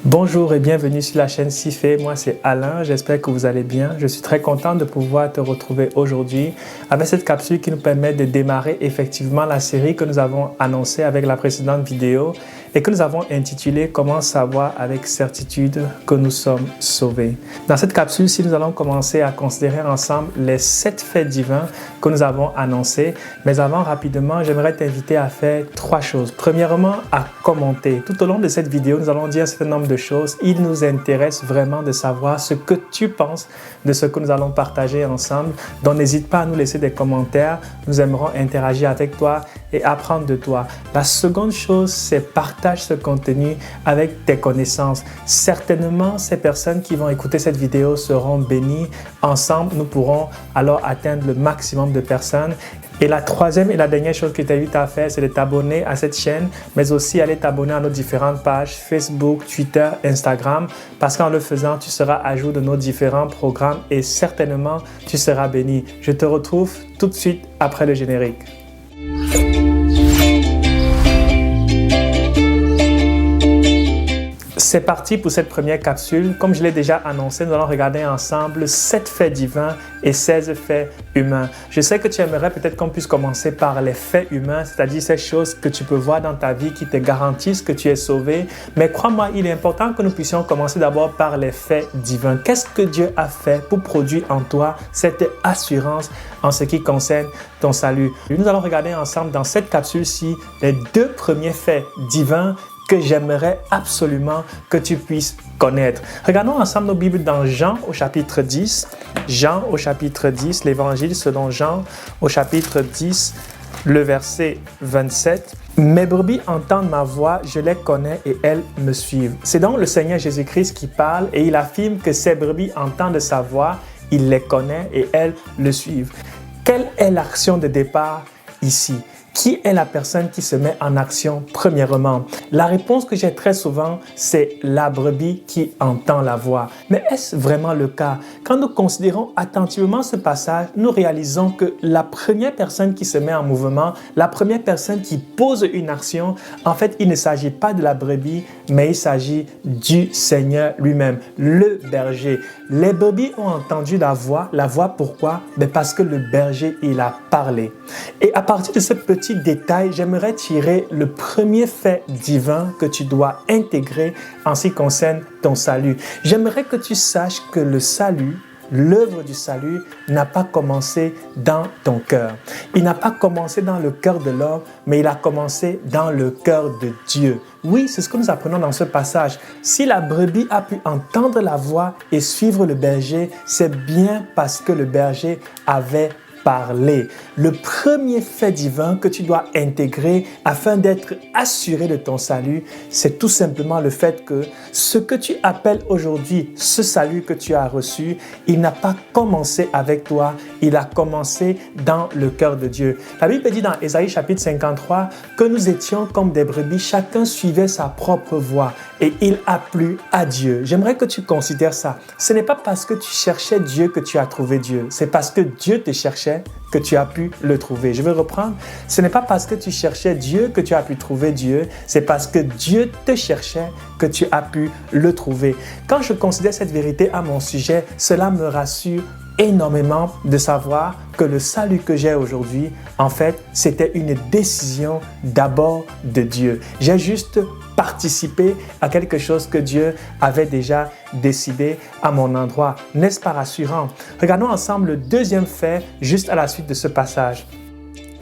Bonjour et bienvenue sur la chaîne Sifé. Moi c'est Alain, j'espère que vous allez bien. Je suis très content de pouvoir te retrouver aujourd'hui avec cette capsule qui nous permet de démarrer effectivement la série que nous avons annoncée avec la précédente vidéo et que nous avons intitulée « Comment savoir avec certitude que nous sommes sauvés ». Dans cette capsule-ci, nous allons commencer à considérer ensemble les 7 faits divins que nous avons annoncés. Mais avant, rapidement, j'aimerais t'inviter à faire 3 choses. Premièrement, à commenter. Tout au long de cette vidéo, nous allons dire un certain nombre de choses. Il nous intéresse vraiment de savoir ce que tu penses de ce que nous allons partager ensemble. Donc, n'hésite pas à nous laisser des commentaires. Nous aimerons interagir avec toi et apprendre de toi. La seconde chose, c'est partage ce contenu avec tes connaissances. Certainement, ces personnes qui vont écouter cette vidéo seront bénies. Ensemble, nous pourrons alors atteindre le maximum de personnes. Et la troisième et la dernière chose que je t'invite à faire, c'est de t'abonner à cette chaîne, mais aussi aller t'abonner à nos différentes pages Facebook, Twitter, Instagram, parce qu'en le faisant, tu seras à jour de nos différents programmes et certainement, tu seras béni. Je te retrouve tout de suite après le générique. C'est parti pour cette première capsule. Comme je l'ai déjà annoncé, nous allons regarder ensemble 7 faits divins et 16 faits humains. Je sais que tu aimerais peut-être qu'on puisse commencer par les faits humains, c'est-à-dire ces choses que tu peux voir dans ta vie qui te garantissent que tu es sauvé. Mais crois-moi, il est important que nous puissions commencer d'abord par les faits divins. Qu'est-ce que Dieu a fait pour produire en toi cette assurance en ce qui concerne ton salut? Nous allons regarder ensemble dans cette capsule-ci les 2 premiers faits divins que j'aimerais absolument que tu puisses connaître. Regardons ensemble nos Bibles dans Jean au chapitre 10. Jean au chapitre 10, l'Évangile selon Jean au chapitre 10, le verset 27. « Mes brebis entendent ma voix, je les connais et elles me suivent. » C'est donc le Seigneur Jésus-Christ qui parle et il affirme que ses brebis entendent sa voix, il les connaît et elles le suivent. Quelle est l'action de départ ici? Qui est la personne qui se met en action premièrement? La réponse que j'ai très souvent, c'est la brebis qui entend la voix. Mais est-ce vraiment le cas? Quand nous considérons attentivement ce passage, nous réalisons que la première personne qui se met en mouvement, la première personne qui pose une action, en fait, il ne s'agit pas de la brebis, mais il s'agit du Seigneur lui-même, le berger. Les brebis ont entendu la voix pourquoi? Parce que le berger, il a parlé. Et à partir de ce petit détail, j'aimerais tirer le premier fait divin que tu dois intégrer en ce qui concerne ton salut. J'aimerais que tu saches que le salut, l'œuvre du salut n'a pas commencé dans ton cœur. Il n'a pas commencé dans le cœur de l'homme, mais il a commencé dans le cœur de Dieu. Oui, c'est ce que nous apprenons dans ce passage. Si la brebis a pu entendre la voix et suivre le berger, c'est bien parce que le berger avait parler. Le premier fait divin que tu dois intégrer afin d'être assuré de ton salut, c'est tout simplement le fait que ce que tu appelles aujourd'hui ce salut que tu as reçu, il n'a pas commencé avec toi, il a commencé dans le cœur de Dieu. La Bible dit dans Ésaïe chapitre 53 que nous étions comme des brebis, chacun suivait sa propre voie et il a plu à Dieu. J'aimerais que tu considères ça. Ce n'est pas parce que tu cherchais Dieu que tu as trouvé Dieu, c'est parce que Dieu te cherchait que tu as pu le trouver. Je vais reprendre. Ce n'est pas parce que tu cherchais Dieu que tu as pu trouver Dieu, c'est parce que Dieu te cherchait que tu as pu le trouver. Quand je considère cette vérité à mon sujet, cela me rassure énormément de savoir que le salut que j'ai aujourd'hui, en fait, c'était une décision d'abord de Dieu. J'ai juste participé à quelque chose que Dieu avait déjà décidé à mon endroit. N'est-ce pas rassurant? Regardons ensemble le deuxième fait juste à la suite de ce passage.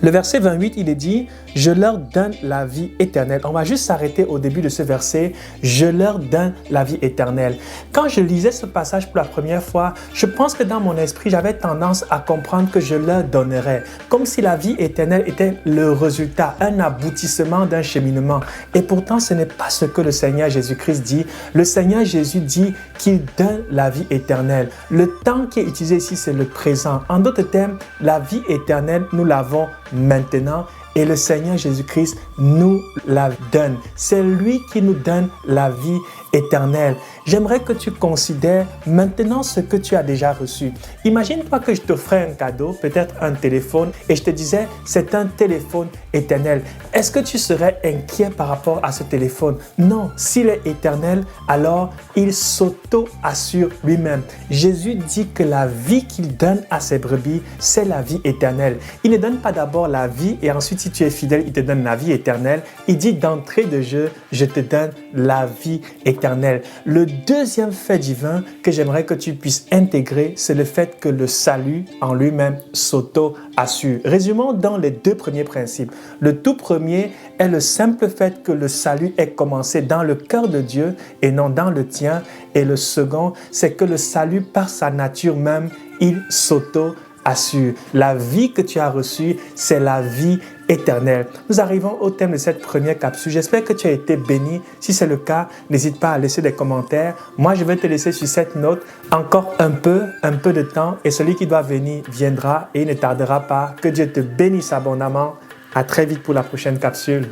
Le verset 28, il est dit « Je leur donne la vie éternelle ». On va juste s'arrêter au début de ce verset « Je leur donne la vie éternelle ». Quand je lisais ce passage pour la première fois, je pense que dans mon esprit, j'avais tendance à comprendre que je leur donnerais, comme si la vie éternelle était le résultat, un aboutissement d'un cheminement. Et pourtant, ce n'est pas ce que le Seigneur Jésus-Christ dit. Le Seigneur Jésus dit qu'il donne la vie éternelle. Le temps qui est utilisé ici, c'est le présent. En d'autres termes, la vie éternelle, nous l'avons maintenant et le Seigneur Jésus-Christ nous la donne. C'est lui qui nous donne la vie éternelle. J'aimerais que tu considères maintenant ce que tu as déjà reçu. Imagine-toi que je t'offrais un cadeau, peut-être un téléphone, et je te disais, c'est un téléphone éternel. Est-ce que tu serais inquiet par rapport à ce téléphone? Non, s'il est éternel, alors il s'auto-assure lui-même. Jésus dit que la vie qu'il donne à ses brebis, c'est la vie éternelle. Il ne donne pas d'abord la vie et ensuite, si tu es fidèle, il te donne la vie éternelle. Il dit d'entrée de jeu, je te donne la vie éternelle. Le deuxième fait divin que j'aimerais que tu puisses intégrer, c'est le fait que le salut en lui-même s'auto-assure. Résumons dans les deux premiers principes. Le tout premier est le simple fait que le salut est commencé dans le cœur de Dieu et non dans le tien. Et le second, c'est que le salut par sa nature même, il s'auto-assure. La vie que tu as reçue, c'est la vie éternelle. Nous arrivons au thème de cette première capsule. J'espère que tu as été béni. Si c'est le cas, n'hésite pas à laisser des commentaires. Moi, je vais te laisser sur cette note encore un peu de temps et celui qui doit venir viendra et il ne tardera pas. Que Dieu te bénisse abondamment. À très vite pour la prochaine capsule.